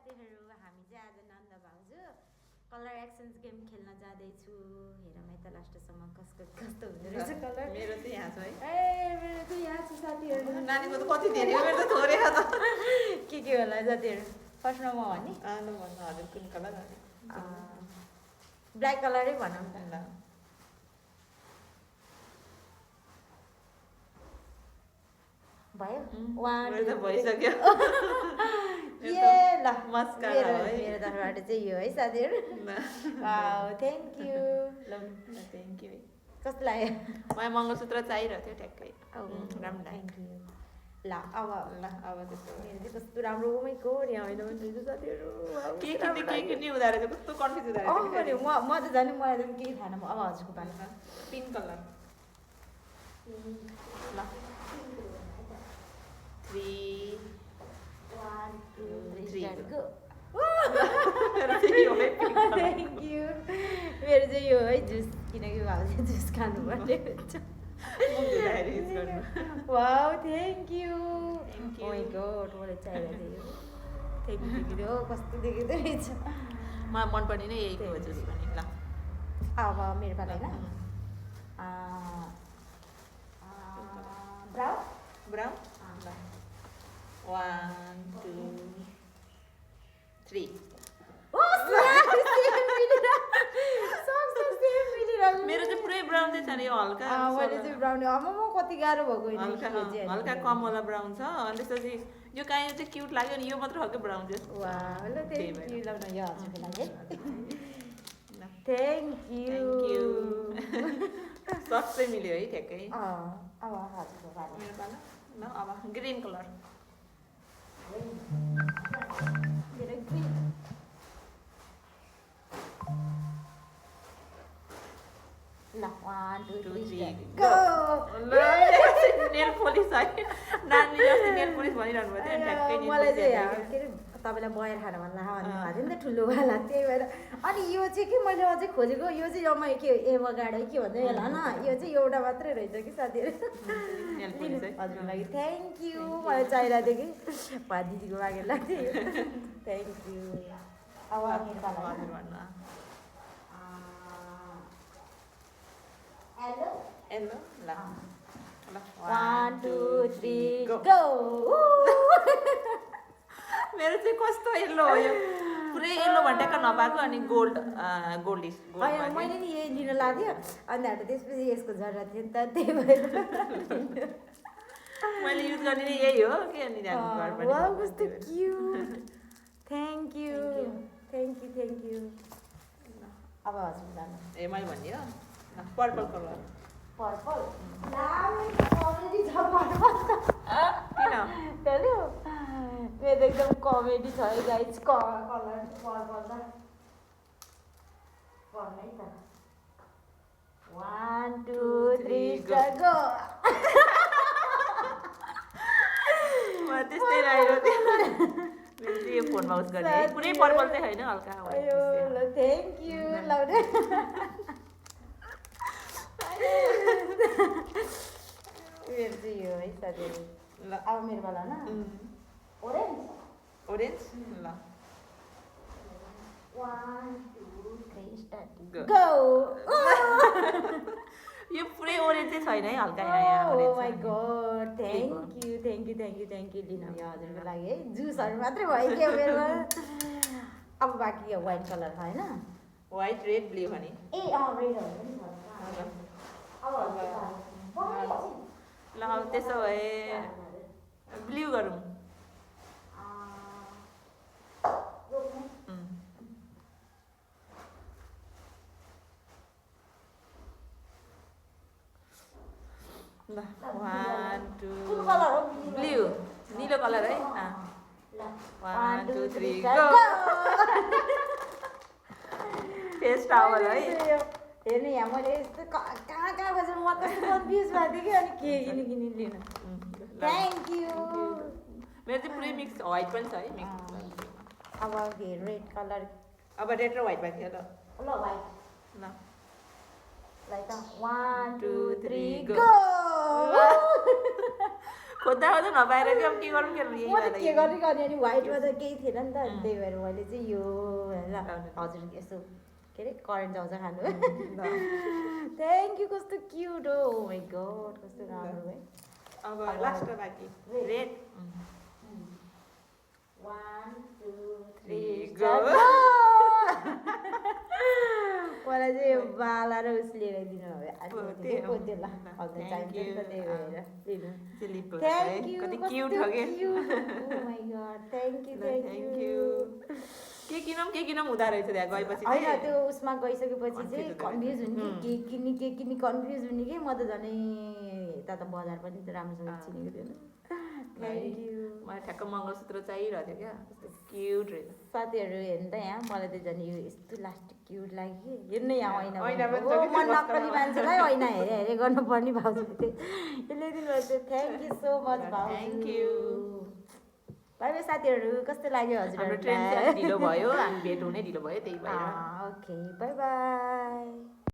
साथीहरू हामी चाहिँ आज नन्द भाउजू कलर एक्सचेन्ज गेम खेल्न जाँदैछु हेरौँ है त लास्टसम्म कस्तो कस्तो हुँदो रहेछ कलर मेरो चाहिँ यहाँ छ है ए मेरो चाहिँ यहाँ छ साथीहरू नानीको त कति धेरै हो मेरो त थोरै हो त के होला साथीहरू फर्स्टमा म भने आलु भन्नु हजुर कुन कलर ब्ल्याक कलरै भनौँ त ल भयो मेरो त भइसक्यो ए ल मस्कारा है मेरो तर्फबाट चाहिँ यो है साथीहरू वाउ थ्याङ्क यू ल थ्याङ्क यू कस्तो लाग्यो मलाई मङ्गलसूत्र चाहिरहेको थियो ट्याक्कै राम्रो थ्याङ्क यू ल अब त्यसो मेरो चाहिँ कस्तो राम्रो उमेको यहाँ होइन भने साथीहरू के किन्ने हुँदो रहेछ कस्तो कन्फ्युज हुँदो रहेछ म त जाने मलाई त केही थाहा अब हजुरको पालिमा पिङ्क कलर ल 3 1 2 3 go यो है थ्याङ्क यू मेरो चाहिँ यो है जुस किनकि भाउजू जुस खानु पर्ने हुन्छ वाउ थ्याङ्क यू ओइ गॉड मलाई चाहिरहेको थियो थ्याङ्क यू कस्तो देखिँदो रहेछ मलाई मनपर्ने नै यही हो जुस पनि ल अब मेरो पाला होइन ब्राउन ब्राउन 1 2 3 मेरो चाहिँ पुरै ब्राउन चाहिँ छ नि यो हल्का मैले चाहिँ ब्राउन म कति गाह्रो भएको हल्का कमला ब्राउन छ अनि त्यसपछि यो काइन्ड चाहिँ क्युट लाग्यो नि यो मात्र हल्का ब्राउन चाहिँ वाह ल थ्याङ्क यू ल यो हजुरको लागि थ्याङ्क यू सबै मिल्यो है ठ्याक्कै अब हजुरको पाला मेरो पाला ल अब ग्रिन कलर मेरो ग्रिन ल 1 2 3 गो नेल पोलिस है नानी जस्तै नेल पोलिस भनिरहनु भयो त्यो ठ्याक्कै मलाई चाहिँ के अरे तपाईँलाई बयर खान मन लाग्यो भन्नु भएको थियो नि त ठुलोवाला त्यही भएर अनि यो चाहिँ के मैले अझै खोजेको यो चाहिँ यो के एभोकाडो के भन्छ होला न यो चाहिँ एउटा मात्रै रहेछ कि साथीहरू हजुरको लागि थ्याङ्क यू मलाई चाहिरहेको थियो कि दिदीको मागेर लाग्थ्यो थ्याङ्क यू अब मेरो पाला भन्नु हेलो हेलो ल 1 2 3 गो मेरो चाहिँ कस्तो येल्लो हो यो पुरै येल्लो भट्याक्क नपाएको अनि गोल्ड गोल्डिस मैले नि यही लिन लाग्यो अनि त्यसपछि यसको जरुरत थियो नि त त्यही भएर मैले युज गर्ने नै यही हो के अनि घर पनि वाउ कस्तो cute thank you thank you अब हजुर जानु ए मैले भनिदियो पर्पल कलर पर्पल अलरेडी छ पर्पल किन चल्यो मेरो त एकदम कमेडी छ है गाइज कलर पर्पल त पर्नै त 1 2 3 गो त्यस्तै रहेछ मेरो चाहिँ यो फोनमा उस गर्ने पुरै पर्पल चाहिँ होइन हल्का ल थ्याङ्क यू ल मेरो चाहिँ यो है साथीहरू ल अब मेरो पाला होइन ओरेन्ज ओरेन्ज ल 1 2 3 स्टार्ट Go. गो यो पुरै ओरेन्ज चाहिँ छैन है हल्का यहाँ ओ माई गॉड थ्याङ्क यू लिनु यो हजुरको लागि है जुसहरू मात्रै भयो क्या मेरो अब बाँकी यो व्हाइट कलर छ होइन व्हाइट रेड ब्लू भने ए रेडहरू पनि छ अब ल अब त्यसो भए ब्लू गरौँ ल 1 2 ब्लू नीलो कलर है 1 2 3 गो फेस टावल है हेर्नु यहाँ मैले यस्तो कहाँ खोजेर म कस्तो कन्फ्युज भएको थिएँ कि अनि के किनी लिन थ्याङ्क यू मेरो चाहिँ पुरै मिक्स व्हाइट पनि छ है मिक्स अब रेड कलर अब रेड र व्हाइट भएको थियो ल व्हाइट ल लाइक 1 2 3 go. गो खोज्दा खोज्दा नपाएर कि अब के गरौँ के यही म त भएर के गर्ने गर्ने अनि व्हाइटमा त केही थिएन नि त अनि त्यही भएर मैले चाहिँ यो भनेर हजुर यसो के अरे करेन्ट जाउँछ खानु थ्याङ्क यू कस्तो क्युट हो माई गड कस्तो राम्रो है अब लास्ट बाँकी रेड 1 2 3 3 go मलाई चाहिँ यो बाला र उस लिएर दिनु भयो पोते ल हजुर चाहिन्छ नि त त्यही भएर लिनु चिल्ली थ्याङ्क यू कति क्युट हो के ओ माई गड थ्याङ्क यू के किनौँ हुँदो रहेछ त्यहाँ गएपछि होइन त्यो उसमा गइसकेपछि चाहिँ कन्फ्युज हुने कि के किन्ने कन्फ्युज हुने कि म त झनै यता त बजार पनि त राम्रोसँग चिनेको थिएन थ्याङ्क यू मलाई ठ्याक्क मङ्गलसूत्र चाहिरहेको थियो क्या कस्तो क्युट रहेछ साथीहरू हेर्नु त यहाँ मलाई त झन् यो यस्तो लास्ट क्युट लाग्यो कि हेर्नु यहाँ ऐना ऐना पनि छ कि म त्यो नक्कली मान्छेलाई ऐना हेरे हेरे गर्नुपर्ने भाउजू थियो यसले दिनुभएको थ्याङ्क यू सो मच भाउजू थ्याङ्क यू बाई बाई साथीहरू कस्तो लाग्यो हाम्रो हजुरहरूलाई ट्रेन चाहिँ ढिलो भयो हामी भेट हुनै ढिलो भयो त्यही भएर ओके बाई